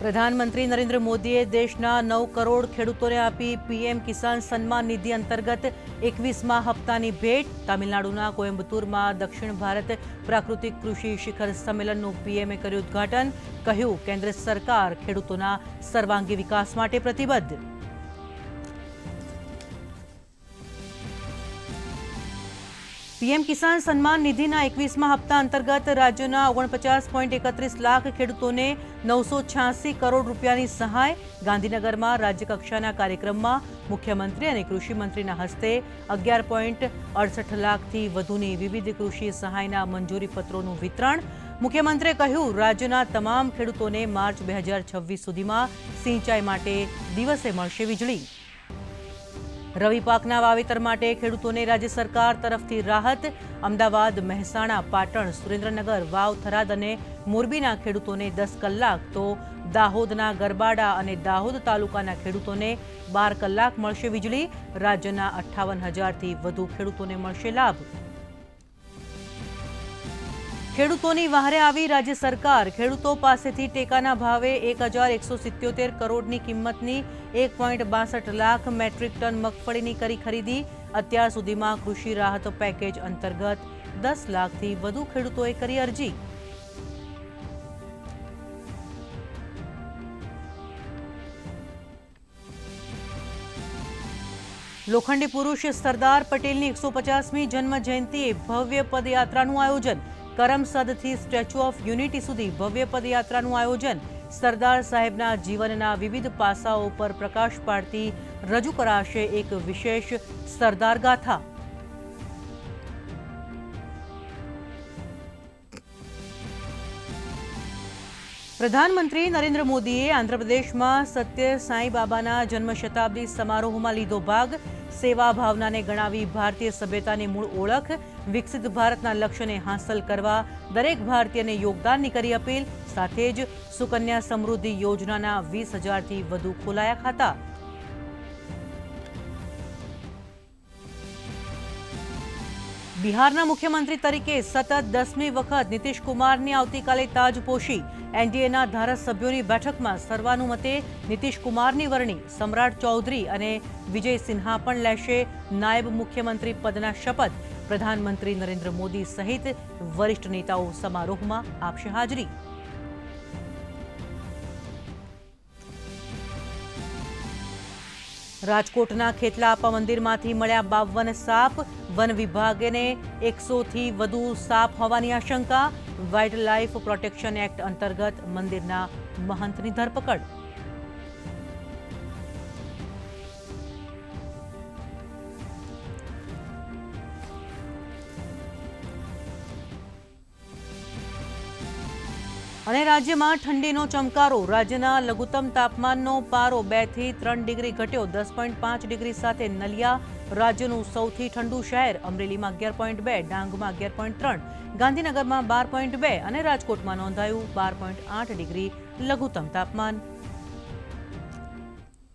પ્રધાનમંત્રી નરેન્દ્ર મોદીએ દેશના 9 કરોડ ખેડૂતોને આપી પીએમ કિસાન સન્માન નિધિ અંતર્ગત 21મા હપ્તાની ભેટ। તમિલનાડુના કોયમ્બતુરમાં દક્ષિણ ભારત પ્રાકૃતિક કૃષિ શિખર સંમેલનનું પીએમએ કર્યું ઉદ્ઘાટન। કહ્યું, કેન્દ્ર સરકાર ખેડૂતોના સર્વાંગી વિકાસ માટે પ્રતિબદ્ધ। પીએમ કિસાન સન્માન નિધિના 21મા હપ્તા અંતર્ગત રાજ્યના 49.31 લાખ ખેડૂતોને 986 કરોડ રૂપિયાની સહાય। ગાંધીનગરમાં રાજ્યકક્ષાના કાર્યક્રમમાં મુખ્યમંત્રી અને કૃષિમંત્રીના હસ્તે 11.68 લાખથી વધુની વિવિધ કૃષિ સહાયના મંજૂરી પત્રોનું વિતરણ। મુખ્યમંત્રીએ કહ્યું, રાજ્યના તમામ ખેડૂતોને માર્ચ 2026 સુધીમાં સિંચાઈ માટે દિવસે મળશે વીજળી। રવિ પાકના વાવેતર માટે ખેડૂતોને રાજ્ય સરકાર તરફથી રાહત। અમદાવાદ, મહેસાણા, પાટણ, સુરેન્દ્રનગર, વાવ, થરાદ અને મોરબીના ખેડૂતોને 10 કલાક તો દાહોદના ગરબાડા અને દાહોદ તાલુકાના ખેડૂતોને 12 કલાક મળશે વીજળી। રાજ્યના 58,000થી વધુ ખેડૂતોને મળશે લાભ। ખેડૂતોની વહારે આવી રાજ્ય સરકાર। ખેડૂતો પાસેથી ટેકાના ભાવે 1,177 કરોડની કિંમતની 1.62 લાખ મેટ્રિક ટન મગફળીની કરી ખરીદી। અત્યાર સુધીમાં કૃષિ રાહત પેકેજ અંતર્ગત 10 લાખથી વધુ ખેડૂતોએ કરી અરજી। લોખંડી પુરુષ સરદાર પટેલની 150મી જન્મ જયંતિએ ભવ્ય પદયાત્રાનું આયોજન। કરમસદથી સ્ટેચ્યુ ઓફ યુનિટી સુધી ભવ્ય પદયાત્રાનું આયોજન। સરદાર સાહેબના જીવનના વિવિધ પાસાઓ પર પ્રકાશ પાડતી રજૂ કરાશે એક વિશેષ સરદાર ગાથા। પ્રધાનમંત્રી નરેન્દ્ર મોદીએ આંધ્રપ્રદેશમાં સત્ય સાંઈ બાબાના જન્મ શતાબ્દી સમારોહમાં લીધો ભાગ। સેવા ભાવનાને ગણાવી ભારતીય સભ્યતાની મૂળ ઓળખ। વિકસિત ભારતના લક્ષ્યને હાંસલ કરવા દરેક ભારતીયને યોગદાનની કરી અપીલ। સાથે જ સુકન્યા સમૃદ્ધિ યોજનાના 20,000થી વધુ ખોલાયા ખાતા। બિહારના મુખ્યમંત્રી તરીકે સતત 10મી વખત નીતિશ કુમારની આવતીકાલે તાજપોશી। એનડીએના ધારાસભ્યોની બેઠકમાં સર્વાનુમતે નીતિશ કુમારની વરણી। સમ્રાટ ચૌધરી અને વિજય સિન્હા પણ લેશે નાયબ મુખ્યમંત્રી પદના શપથ। પ્રધાનમંત્રી નરેન્દ્ર મોદી સહિત વરિષ્ઠ નેતાઓ સમારોહમાં આપશે હાજરી। રાજકોટના ખેતલાપા મંદિરમાંથી મળ્યા 52 સાપ। વન વિભાગને 100થી વધુ સાપ હોવાની આશંકા। વાઇલ્ડ લાઇફ પ્રોટેક્શન એક્ટ અંતર્ગત મંદિરના મહંતની ધરપકડ। અને રાજ્યમાં ઠંડીનો ચમકારો। રાજ્યના લઘુત્તમ તાપમાનનો પારો 2 થી 3 ડિગ્રી ઘટ્યો। 10.5 ડિગ્રી સાથે નલિયા રાજ્યનું સૌથી ઠંડુ શહેર। અમરેલીમાં 11.2, ડાંગમાં 11.3, ગાંધીનગરમાં 12.2 અને રાજકોટમાં નોંધાયું 12.8 ડિગ્રી લઘુત્તમ તાપમાન।